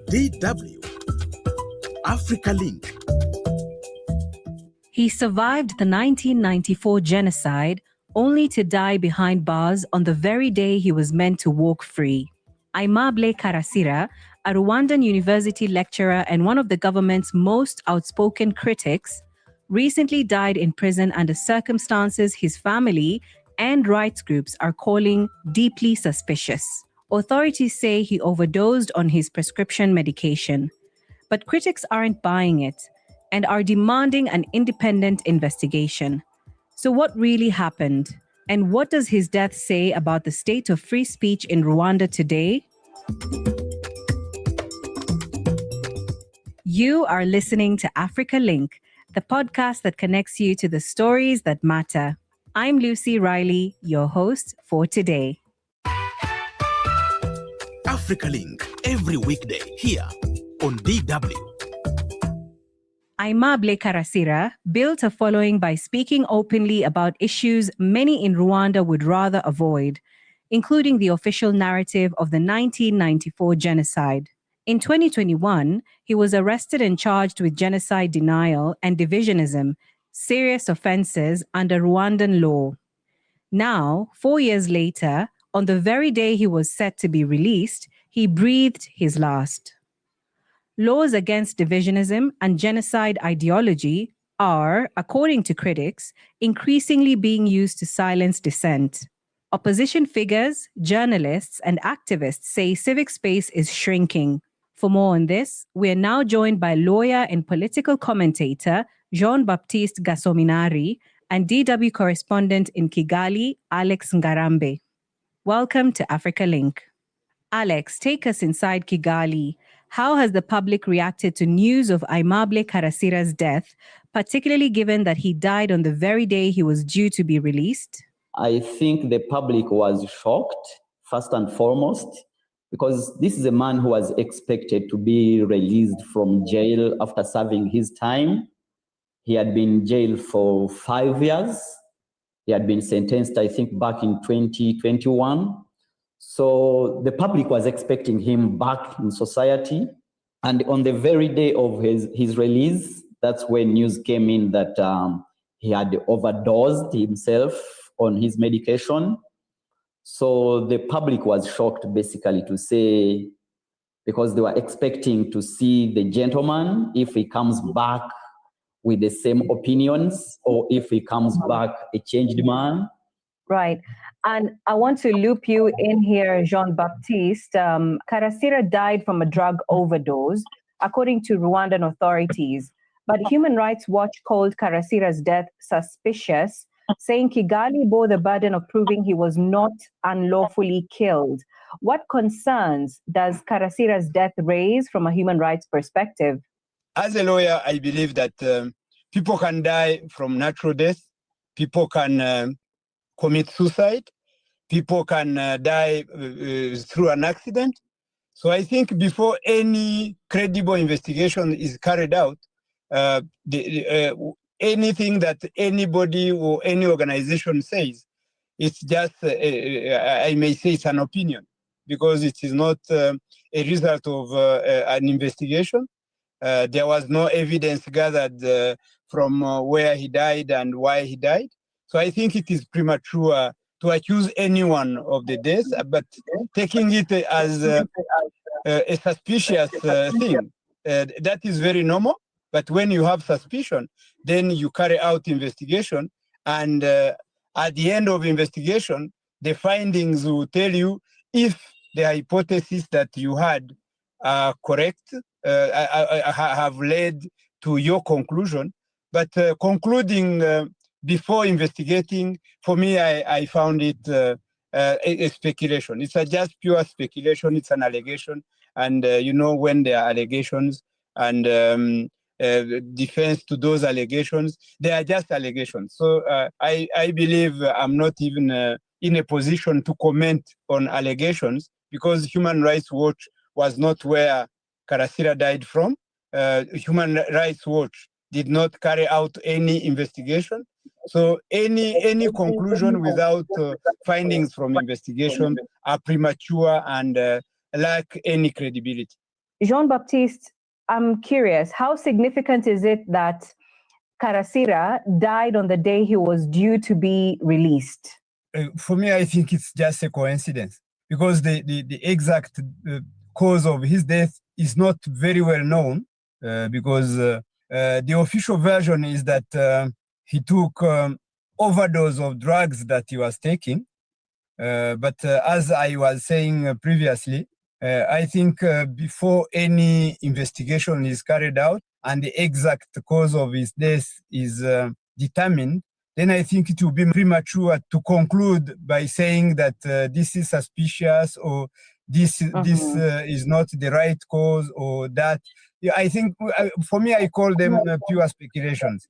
DW AfricaLink. He survived the 1994 genocide only to die behind bars on the very day he was meant to walk free. Aimable Karasira, a Rwandan university lecturer and one of the government's most outspoken critics, recently died in prison under circumstances his family and rights groups are calling deeply suspicious. Authorities say he overdosed on his prescription medication. But critics aren't buying it and are demanding an independent investigation. So what really happened? And what does his death say about the state of free speech in Rwanda today? You are listening to AfricaLink, the podcast that connects you to the stories that matter. I'm Lucy Riley, your host for today. AfricaLink, every weekday here on DW. Aimable Karasira built a following by speaking openly about issues many in Rwanda would rather avoid, including the official narrative of the 1994 genocide. In 2021, he was arrested and charged with genocide denial and divisionism, serious offenses under Rwandan law. Now, 4 years later, on the very day he was set to be released, he breathed his last. Laws against divisionism and genocide ideology are, according to critics, increasingly being used to silence dissent. Opposition figures, journalists, and activists say civic space is shrinking. For more on this, we are now joined by lawyer and political commentator Jean Baptiste Gasominari and DW correspondent in Kigali, Alex Ngarambe. Welcome to AfricaLink. Alex, take us inside Kigali. How has the public reacted to news of Aimable Karasira's death, particularly given that he died on the very day he was due to be released? I think the public was shocked, first and foremost, because this is a man who was expected to be released from jail after serving his time. He had been in jail for 5 years. He had been sentenced, I think, back in 2021. So the public was expecting him back in society. And on the very day of his release, that's when news came in that he had overdosed himself on his medication. So the public was shocked, basically, to say, because they were expecting to see the gentleman, if he comes back with the same opinions, or if he comes back a changed man. Right. And I want to loop you in here, Jean Baptiste. Karasira died from a drug overdose, according to Rwandan authorities. But Human Rights Watch called Karasira's death suspicious, saying Kigali bore the burden of proving he was not unlawfully killed. What concerns does Karasira's death raise from a human rights perspective? As a lawyer, I believe that people can die from natural death. People can commit suicide. People can die through an accident. So I think before any credible investigation is carried out, anything that anybody or any organization says, it's just, I may say it's an opinion, because it is not a result of an investigation. There was no evidence gathered from where he died and why he died. So I think it is premature to accuse anyone of the death, but taking it as a suspicious thing, that is very normal. But when you have suspicion, then you carry out investigation, and at the end of investigation, the findings will tell you if the hypothesis that you had are correct, have led to your conclusion. But concluding before investigating, for me, I found it a speculation. It's just pure speculation. It's an allegation. And when there are allegations and defense to those allegations, they are just allegations. So I believe I'm not even in a position to comment on allegations, because Human Rights Watch was not where Karasira died from. Human Rights Watch did not carry out any investigation. So any conclusion without findings from investigation are premature and lack any credibility. Jean Baptiste, I'm curious, how significant is it that Karasira died on the day he was due to be released? For me, I think it's just a coincidence because the exact cause of his death is not very well known because the official version is that he took overdose of drugs that he was taking. But as I was saying previously, I think before any investigation is carried out and the exact cause of his death is determined, then I think it will be premature to conclude by saying that this is suspicious or this is not the right cause or that. Yeah, I think for me, I call them pure speculations.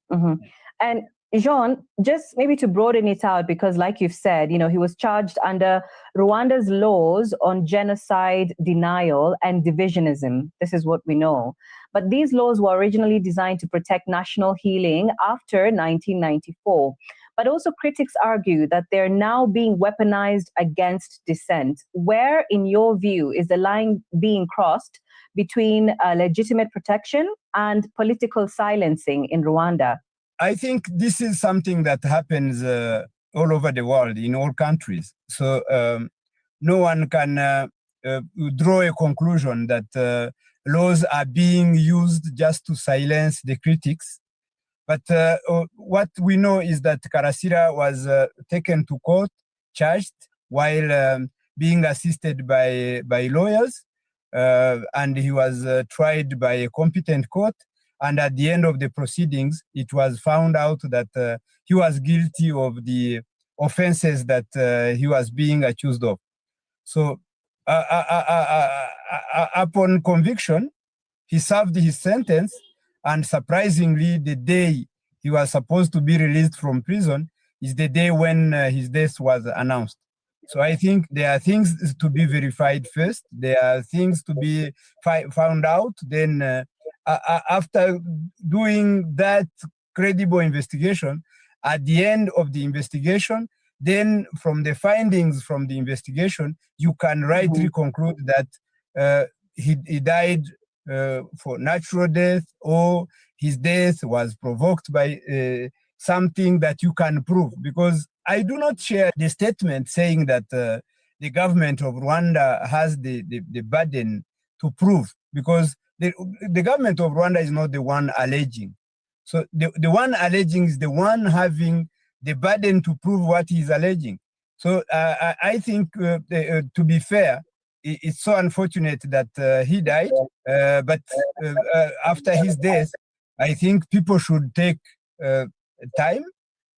And Jean, just maybe to broaden it out, because like you've said, he was charged under Rwanda's laws on genocide, denial, and divisionism. This is what we know. But these laws were originally designed to protect national healing after 1994. But also critics argue that they're now being weaponized against dissent. Where, in your view, is the line being crossed between legitimate protection and political silencing in Rwanda? I think this is something that happens all over the world, in all countries. So no one can draw a conclusion that laws are being used just to silence the critics. But what we know is that Karasira was taken to court, charged, while being assisted by lawyers, and he was tried by a competent court. And at the end of the proceedings, it was found out that he was guilty of the offenses that he was being accused of. So upon conviction, he served his sentence, and surprisingly, the day he was supposed to be released from prison is the day when his death was announced. So I think there are things to be verified first. There are things to be found out. Then after doing that credible investigation, at the end of the investigation, then from the findings from the investigation, you can rightly conclude that he died for natural death, or his death was provoked by something that you can prove. Because I do not share the statement saying that the government of Rwanda has the burden to prove, because the government of Rwanda is not the one alleging. So the one alleging is the one having the burden to prove what he is alleging. So I think, to be fair, it's so unfortunate that he died. But after his death, I think people should take time,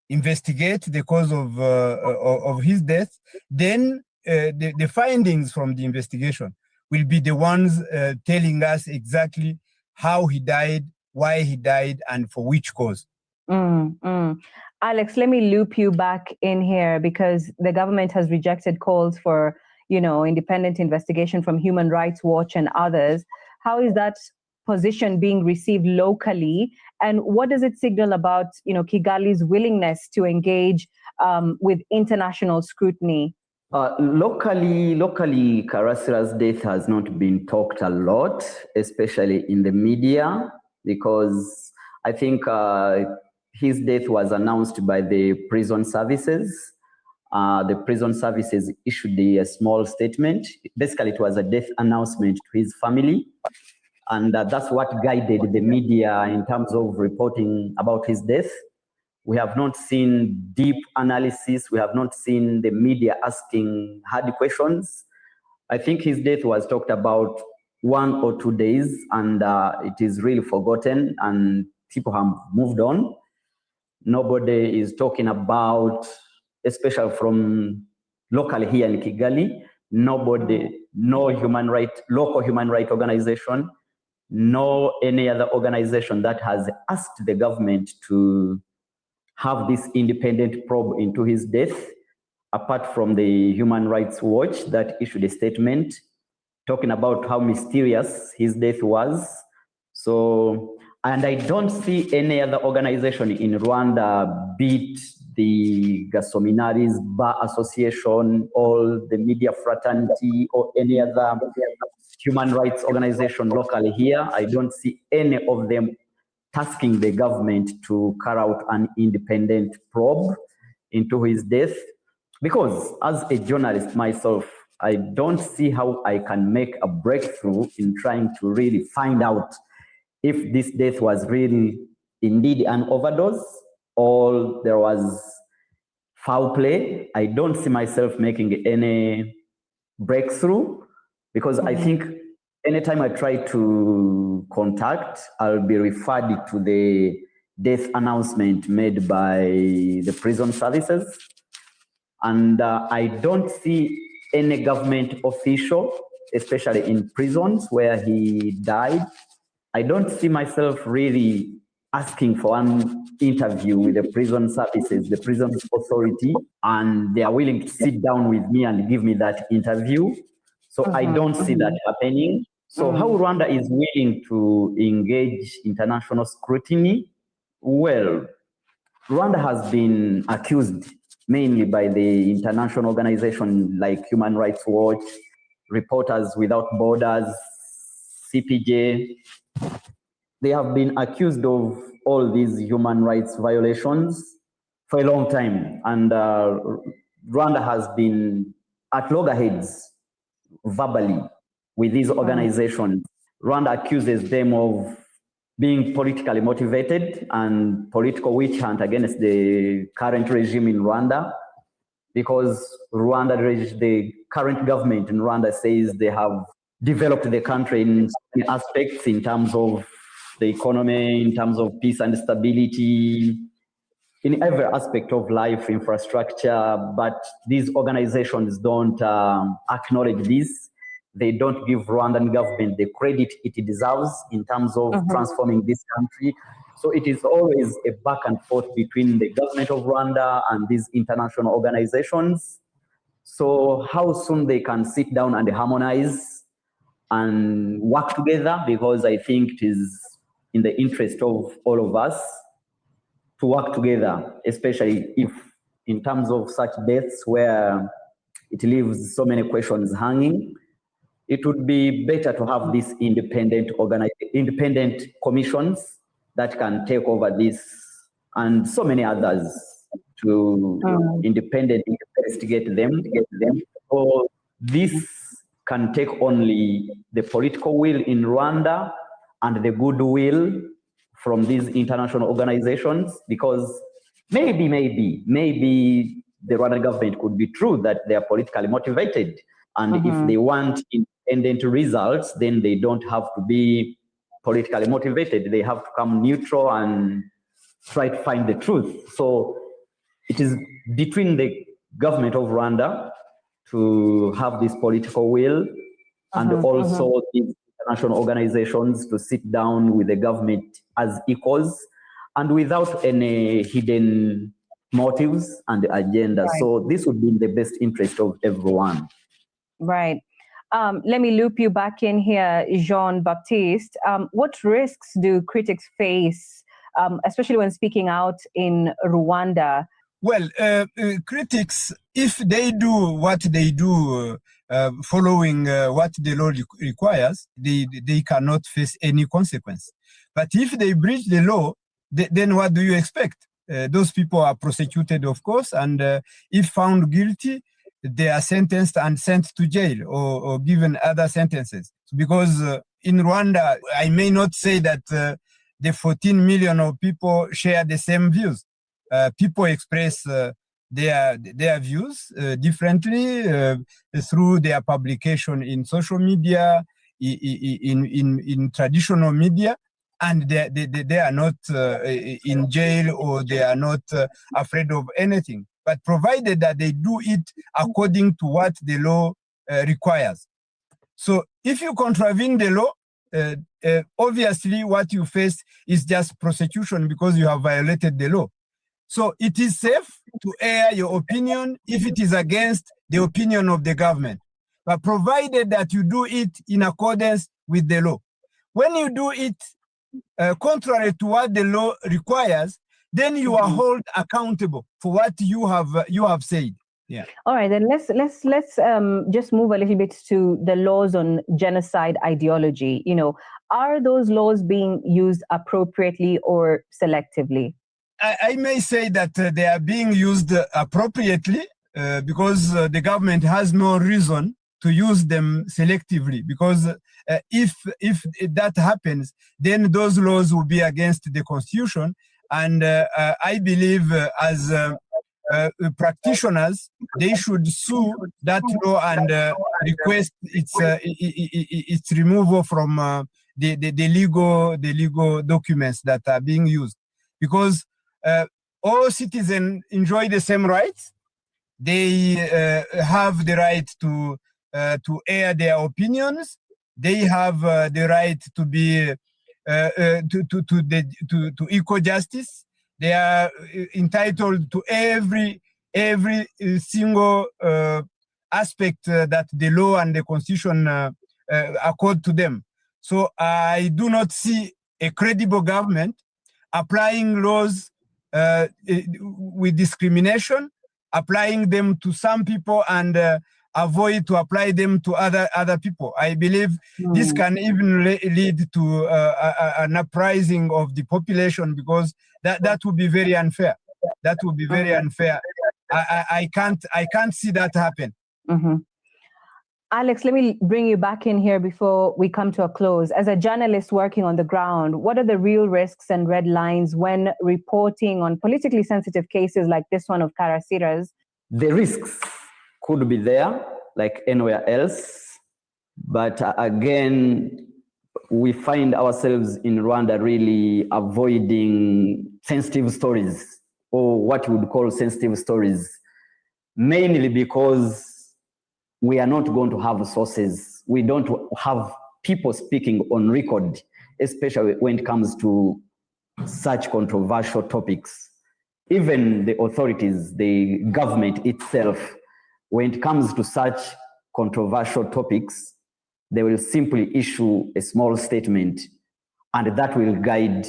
investigate the cause of his death. Then the findings from the investigation will be the ones telling us exactly how he died, why he died, and for which cause. Alex, let me loop you back in here, because the government has rejected calls for, independent investigation from Human Rights Watch and others. How is that position being received locally? And what does it signal about, Kigali's willingness to engage with international scrutiny? Locally, Karasira's death has not been talked a lot, especially in the media, because I think his death was announced by the prison services. The prison services issued a small statement. Basically, it was a death announcement to his family. And that's what guided the media in terms of reporting about his death. We have not seen deep analysis. We have not seen the media asking hard questions. I think his death was talked about 1 or 2 days, and it is really forgotten, and people have moved on. Nobody is talking about, especially from locally here in Kigali, nobody, no local human rights organization, no any other organization that has asked the government to have this independent probe into his death, apart from the Human Rights Watch that issued a statement talking about how mysterious his death was. So, and I don't see any other organization in Rwanda, be it the Gasominari's Bar Association or the media fraternity or any other human rights organization locally here. I don't see any of them tasking the government to carry out an independent probe into his death. Because as a journalist myself, I don't see how I can make a breakthrough in trying to really find out if this death was really indeed an overdose or there was foul play. I don't see myself making any breakthrough because I think anytime I try to contact, I'll be referred to the death announcement made by the prison services. And I don't see any government official, especially in prisons where he died. I don't see myself really asking for an interview with the prison services, the prison authority, and they are willing to sit down with me and give me that interview. So I don't see that happening. So how Rwanda is willing to engage international scrutiny? Well, Rwanda has been accused mainly by the international organization like Human Rights Watch, Reporters Without Borders, CPJ. They have been accused of all these human rights violations for a long time. And Rwanda has been at loggerheads verbally with these organizations. Rwanda accuses them of being politically motivated and political witch hunt against the current regime in Rwanda, because the current government in Rwanda says they have developed the country in many aspects, in terms of the economy, in terms of peace and stability, in every aspect of life, infrastructure. But these organizations don't acknowledge this. They don't give Rwandan government the credit it deserves in terms of transforming this country. So it is always a back and forth between the government of Rwanda and these international organizations. So how soon they can sit down and harmonize and work together, because I think it is in the interest of all of us to work together, especially if in terms of such deaths where it leaves so many questions hanging. It would be better to have these independent commissions that can take over this and so many others to independently investigate them. So this can take only the political will in Rwanda and the goodwill from these international organizations, because maybe the Rwandan government could be true that they are politically motivated. And if they want independent results, then they don't have to be politically motivated. They have to come neutral and try to find the truth. So it is between the government of Rwanda to have this political will and also these international organizations to sit down with the government as equals and without any hidden motives and agenda. Right. So this would be in the best interest of everyone. Right. Let me loop you back in here, Jean Baptiste. What risks do critics face, especially when speaking out in Rwanda? Well, critics, if they do what they do, following what the law requires, they cannot face any consequence. But if they breach the law, then what do you expect? Those people are prosecuted, of course, and if found guilty, they are sentenced and sent to jail or given other sentences. Because in Rwanda, I may not say that the 14 million of people share the same views. People express their views differently through their publication in social media, in traditional media, and they are not in jail or they are not afraid of anything. But provided that they do it according to what the law requires. So if you contravene the law, obviously what you face is just prosecution because you have violated the law. So it is safe to air your opinion if it is against the opinion of the government, but provided that you do it in accordance with the law. When you do it contrary to what the law requires, then you are held accountable for what you have said. Yeah. All right, then let's just move a little bit to the laws on genocide ideology. Are those laws being used appropriately or selectively? I may say that they are being used appropriately because the government has no reason to use them selectively, because if that happens, then those laws will be against the constitution. And I believe as practitioners, they should sue that law and request its removal from the legal documents that are being used, because all citizens enjoy the same rights. They have the right to air their opinions. They have the right to be to equal justice. They are entitled to every single aspect that the law and the constitution accord to them. So I do not see a credible government applying laws with discrimination, applying them to some people and avoid to apply them to other people. I believe this can even lead to an uprising of the population, because that would be very unfair. That would be very unfair. I can't see that happen. Mm-hmm. Alex, let me bring you back in here before we come to a close. As a journalist working on the ground, what are the real risks and red lines when reporting on politically sensitive cases like this one of Karasira's? The risks could be there, like anywhere else. But again, we find ourselves in Rwanda really avoiding sensitive stories, or what you would call sensitive stories, mainly because we are not going to have sources. We don't have people speaking on record, especially when it comes to such controversial topics. Even the authorities, the government itself, when it comes to such controversial topics, they will simply issue a small statement, and that will guide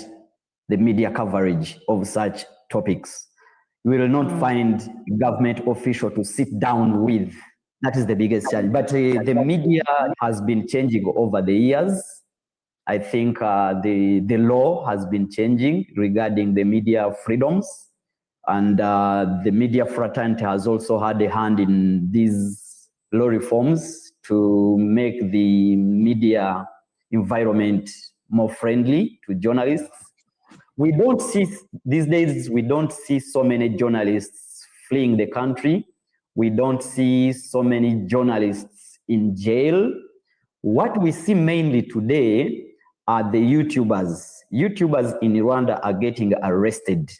the media coverage of such topics. We will not find a government official to sit down with. That is the biggest challenge. But the media has been changing over the years. I think the law has been changing regarding the media freedoms. And the media fraternity has also had a hand in these law reforms to make the media environment more friendly to journalists. We don't see, these days, we don't see so many journalists fleeing the country. We don't see so many journalists in jail. What we see mainly today are the YouTubers. YouTubers in Rwanda are getting arrested.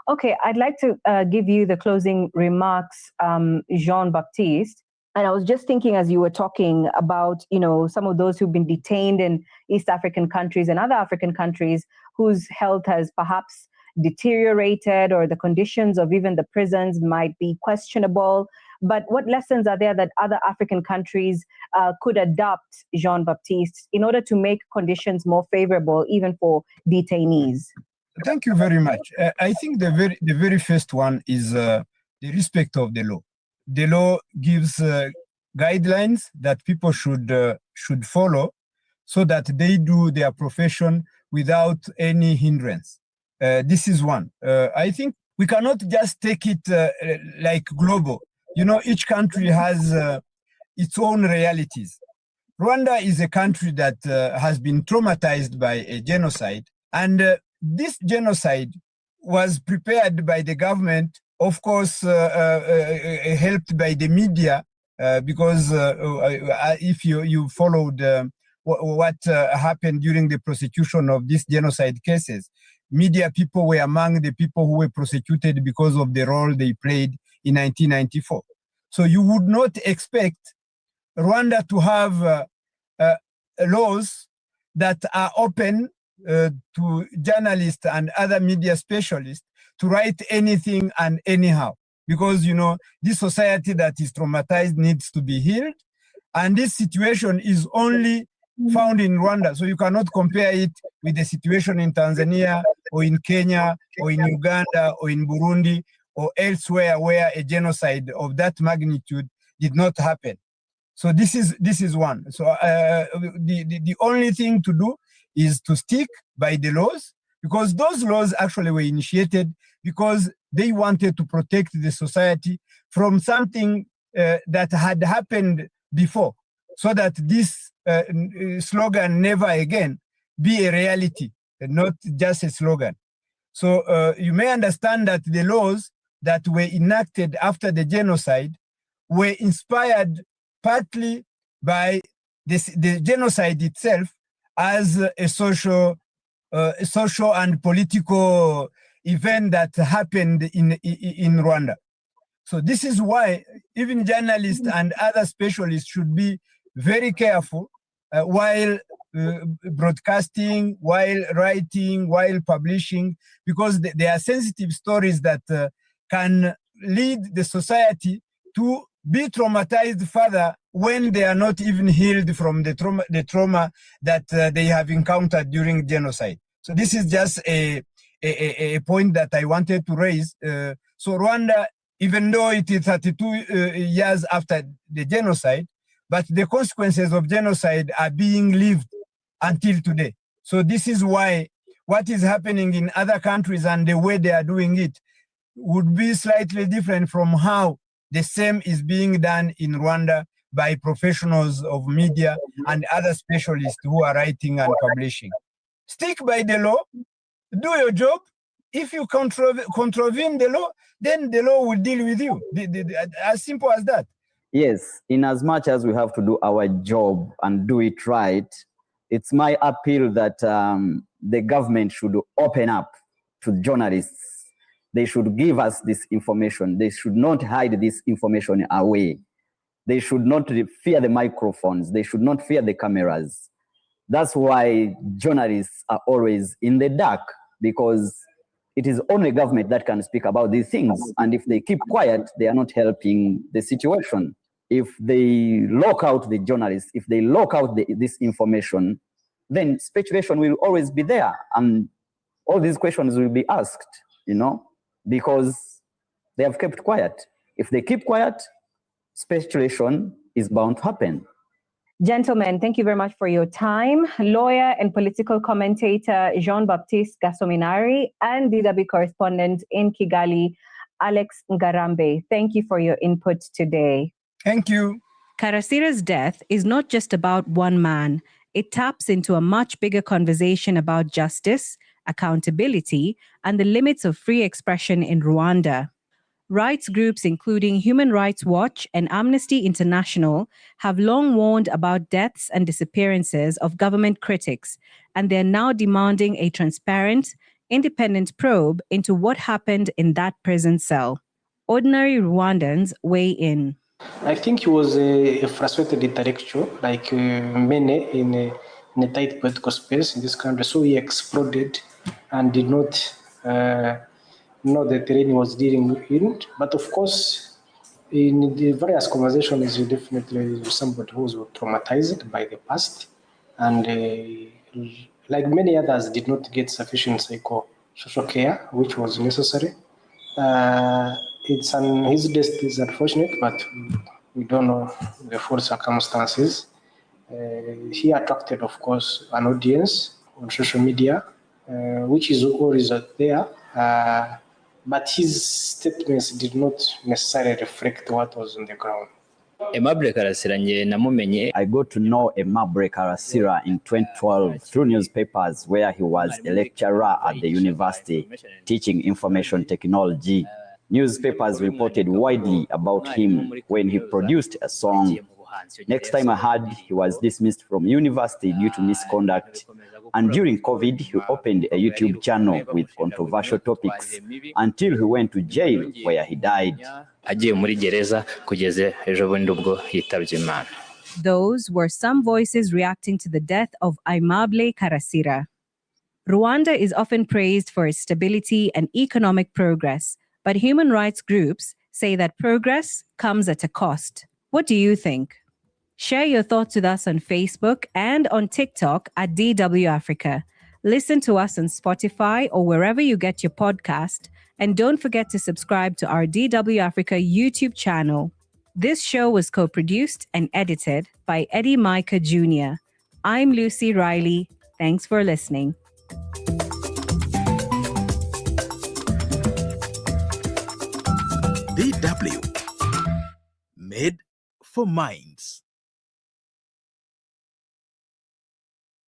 Okay, I'd like to give you the closing remarks, Jean Baptiste. And I was just thinking as you were talking about, some of those who've been detained in East African countries and other African countries whose health has perhaps deteriorated, or the conditions of even the prisons might be questionable. But what lessons are there that other African countries could adopt, Jean Baptiste, in order to make conditions more favorable even for detainees? Thank you very much. I think the very first one is the respect of the law. The law gives guidelines that people should follow, so that they do their profession without any hindrance. This is one. I think we cannot just take it like global. Each country has its own realities. Rwanda is a country that has been traumatized by a genocide, and this genocide was prepared by the government, of course, helped by the media, because if you followed what happened during the prosecution of these genocide cases, media people were among the people who were prosecuted because of the role they played in 1994. So you would not expect Rwanda to have laws that are open to journalists and other media specialists to write anything and anyhow, because this society that is traumatized needs to be healed, and this situation is only found in Rwanda. So you cannot compare it with the situation in Tanzania or in Kenya or in Uganda or in Burundi or elsewhere where a genocide of that magnitude did not happen. So this is one. So the only thing to do is to stick by the laws, because those laws actually were initiated because they wanted to protect the society from something that had happened before, so that this slogan "never again" be a reality, and not just a slogan. So you may understand that the laws that were enacted after the genocide were inspired partly by the genocide itself as a social and political event that happened in Rwanda. So this is why even journalists and other specialists should be very careful while broadcasting, while writing, while publishing, because there are sensitive stories that can lead the society to be traumatized further when they are not even healed from the trauma that they have encountered during genocide. So this is just a point that I wanted to raise. So Rwanda, even though it is 32 years after the genocide, but the consequences of genocide are being lived until today. So this is why what is happening in other countries and the way they are doing it would be slightly different from how the same is being done in Rwanda by professionals of media and other specialists who are writing and publishing. Stick by the law, do your job. If you contravene the law, then the law will deal with you. As simple as that. Yes, in as much as we have to do our job and do it right, it's my appeal that the government should open up to journalists. They should give us this information. They should not hide this information away. They should not fear the microphones. They should not fear the cameras. That's why journalists are always in the dark, because it is only government that can speak about these things. And if they keep quiet, they are not helping the situation. If they lock out the journalists, if they lock out this information, then speculation will always be there. And all these questions will be asked, because they have kept quiet. If they keep quiet, speculation is bound to happen. Gentlemen, thank you very much for your time. Lawyer and political commentator Jean Baptiste Gasominari and DW correspondent in Kigali, Alex Ngarambe. Thank you for your input today. Thank you. Karasira's death is not just about one man. It taps into a much bigger conversation about justice, accountability, and the limits of free expression in Rwanda. Rights groups including Human Rights Watch and Amnesty International have long warned about deaths and disappearances of government critics, and they're now demanding a transparent, independent probe into what happened in that prison cell. Ordinary Rwandans weigh in. I think he was a frustrated intellectual, like many in a tight political space in this country. So he exploded and did not know the terrain he was dealing with. But of course, in the various conversations, he definitely somebody who was traumatized by the past, and like many others, did not get sufficient psychosocial care, which was necessary. His death is unfortunate, but we don't know the full circumstances. He attracted, of course, an audience on social media, which is always there. But his statements did not necessarily reflect what was on the ground. Aimable Karasira namumenye. I got to know Aimable Karasira in 2012 through newspapers, where he was a lecturer at the university teaching information technology. Newspapers reported widely about him when he produced a song. Next time I heard, he was dismissed from university due to misconduct. And during COVID, he opened a YouTube channel with controversial topics until he went to jail, where he died. Those were some voices reacting to the death of Aimable Karasira. Rwanda is often praised for its stability and economic progress, but human rights groups say that progress comes at a cost. What do you think? Share your thoughts with us on Facebook and on TikTok at DW Africa. Listen to us on Spotify or wherever you get your podcast, And don't forget to subscribe to our DW Africa YouTube channel. This show was co-produced and edited by Eddie Micah Jr. I'm Lucy Riley. Thanks for listening. DW. Made for minds.